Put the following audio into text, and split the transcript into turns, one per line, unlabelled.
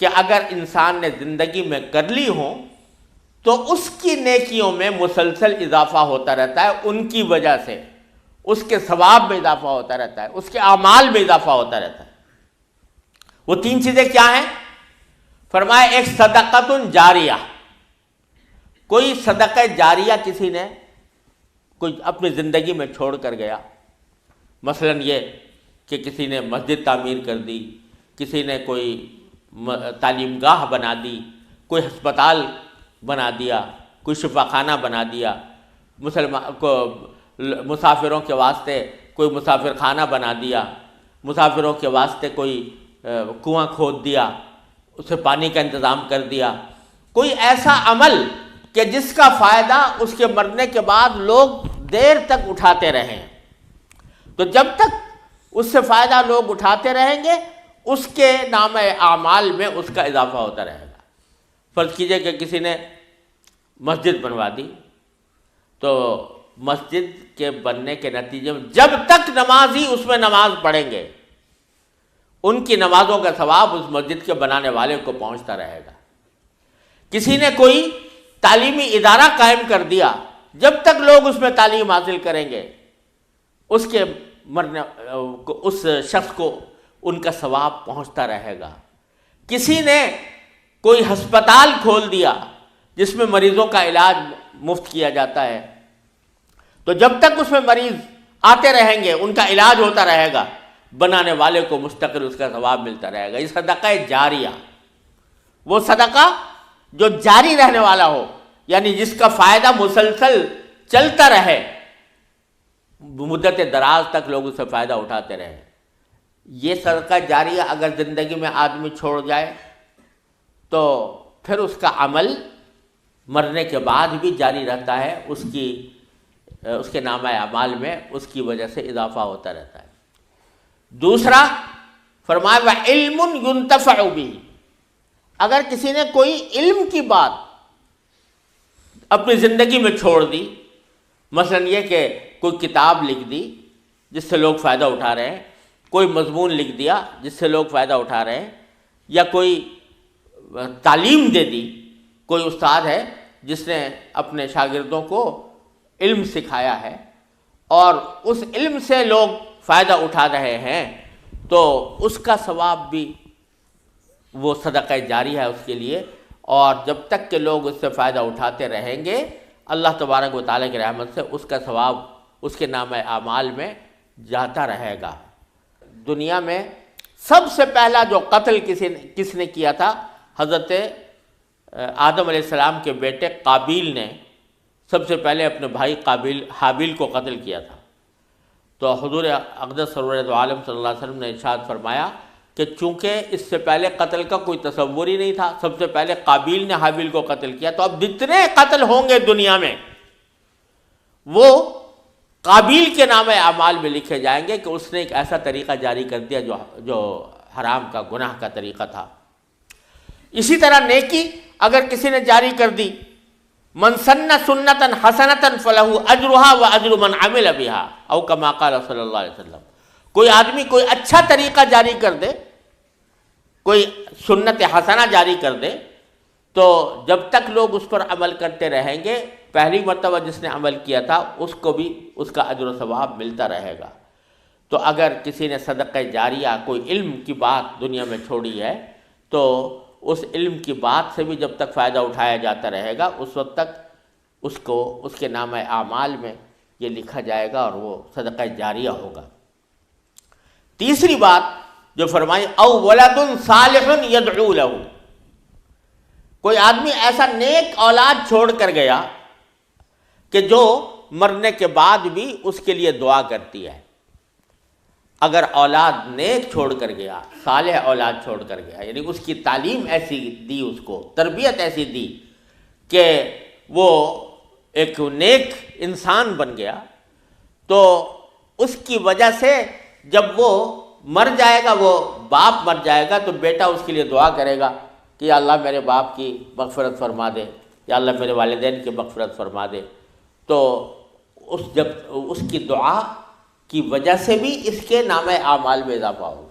کہ اگر انسان نے زندگی میں کر لی ہوں تو اس کی نیکیوں میں مسلسل اضافہ ہوتا رہتا ہے، ان کی وجہ سے اس کے ثواب میں اضافہ ہوتا رہتا ہے، اس کے اعمال میں اضافہ ہوتا رہتا ہے۔ وہ 3 چیزیں کیا ہیں؟ فرمایا ایک صدقۃ جاریہ، کوئی صدقہ جاریہ کسی نے کوئی اپنی زندگی میں چھوڑ کر گیا، مثلا یہ کہ کسی نے مسجد تعمیر کر دی، کسی نے کوئی تعلیم گاہ بنا دی، کوئی ہسپتال بنا دیا، کوئی شفا خانہ بنا دیا، مسافروں کے واسطے کوئی مسافر خانہ بنا دیا، مسافروں کے واسطے کوئی کنواں کھود دیا، اسے پانی کا انتظام کر دیا، کوئی ایسا عمل کہ جس کا فائدہ اس کے مرنے کے بعد لوگ دیر تک اٹھاتے رہیں، تو جب تک اس سے فائدہ لوگ اٹھاتے رہیں گے اس کے نام اعمال میں اس کا اضافہ ہوتا رہے گا۔ فرض کیجئے کہ کسی نے مسجد بنوا دی، تو مسجد کے بننے کے نتیجے میں جب تک نمازی اس میں نماز پڑھیں گے ان کی نمازوں کا ثواب اس مسجد کے بنانے والے کو پہنچتا رہے گا۔ کسی نے کوئی تعلیمی ادارہ قائم کر دیا، جب تک لوگ اس میں تعلیم حاصل کریں گے اس کے مرنے اس شخص کو ان کا ثواب پہنچتا رہے گا۔ کسی نے کوئی ہسپتال کھول دیا جس میں مریضوں کا علاج مفت کیا جاتا ہے، تو جب تک اس میں مریض آتے رہیں گے ان کا علاج ہوتا رہے گا، بنانے والے کو مستقل اس کا ثواب ملتا رہے گا۔ یہ صدقہ جاریہ، وہ صدقہ جو جاری رہنے والا ہو، یعنی جس کا فائدہ مسلسل چلتا رہے، مدت دراز تک لوگ اس سے فائدہ اٹھاتے رہیں۔ یہ صدقہ جاریہ اگر زندگی میں آدمی چھوڑ جائے تو پھر اس کا عمل مرنے کے بعد بھی جاری رہتا ہے، اس کے نامہ اعمال میں اس کی وجہ سے اضافہ ہوتا رہتا ہے۔ دوسرا فرمایا وَعِلْمٌ يُنْتَفَعُ بِهِ، اگر کسی نے کوئی علم کی بات اپنی زندگی میں چھوڑ دی، مثلا یہ کہ کوئی کتاب لکھ دی جس سے لوگ فائدہ اٹھا رہے ہیں، کوئی مضمون لکھ دیا جس سے لوگ فائدہ اٹھا رہے ہیں، یا کوئی تعلیم دے دی، کوئی استاد ہے جس نے اپنے شاگردوں کو علم سکھایا ہے اور اس علم سے لوگ فائدہ اٹھا رہے ہیں، تو اس کا ثواب بھی وہ صدقہ جاری ہے اس کے لیے، اور جب تک کہ لوگ اس سے فائدہ اٹھاتے رہیں گے اللہ تبارک و تعالیٰ کی رحمت سے اس کا ثواب اس کے نام اعمال میں جاتا رہے گا۔ دنیا میں سب سے پہلا جو قتل کس نے کیا تھا؟ حضرت آدم علیہ السلام کے بیٹے قابیل نے سب سے پہلے اپنے بھائی حابیل کو قتل کیا تھا۔ تو حضور اقدس سرور عالم صلی اللہ علیہ وسلم نے ارشاد فرمایا کہ چونکہ اس سے پہلے قتل کا کوئی تصور ہی نہیں تھا، سب سے پہلے قابیل نے حابیل کو قتل کیا، تو اب جتنے قتل ہوں گے دنیا میں وہ قابیل کے نام اعمال میں لکھے جائیں گے کہ اس نے ایک ایسا طریقہ جاری کر دیا جو حرام کا، گناہ کا طریقہ تھا۔ اسی طرح نیکی اگر کسی نے جاری کر دی، من سن سنتا حسنتا فلہ اجرھا واجر من عمل بھا او کما قال صلی اللہ علیہ وسلم، کوئی آدمی کوئی اچھا طریقہ جاری کر دے، کوئی سنت حسنہ جاری کر دے، تو جب تک لوگ اس پر عمل کرتے رہیں گے، پہلی مرتبہ جس نے عمل کیا تھا اس کو بھی اس کا اجر و ثواب ملتا رہے گا۔ تو اگر کسی نے صدقہ جاریہ کوئی علم کی بات دنیا میں چھوڑی ہے تو اس علم کی بات سے بھی جب تک فائدہ اٹھایا جاتا رہے گا اس وقت تک اس کو اس کے نام اعمال میں یہ لکھا جائے گا اور وہ صدقہ جاریہ ہوگا۔ تیسری بات جو فرمائی او ولد صالح یدعو لہ، کوئی آدمی ایسا نیک اولاد چھوڑ کر گیا کہ جو مرنے کے بعد بھی اس کے لیے دعا کرتی ہے۔ اگر اولاد نیک چھوڑ کر گیا، صالح اولاد چھوڑ کر گیا، یعنی اس کی تعلیم ایسی دی، اس کو تربیت ایسی دی کہ وہ ایک نیک انسان بن گیا، تو اس کی وجہ سے جب وہ مر جائے گا، وہ باپ مر جائے گا، تو بیٹا اس کے لیے دعا کرے گا کہ یا اللہ میرے باپ کی مغفرت فرما دے، یا اللہ میرے والدین کی مغفرت فرما دے۔ تو جب اس کی دعا کی وجہ سے بھی اس کے نام اعمال میں اضافہ ہوگا۔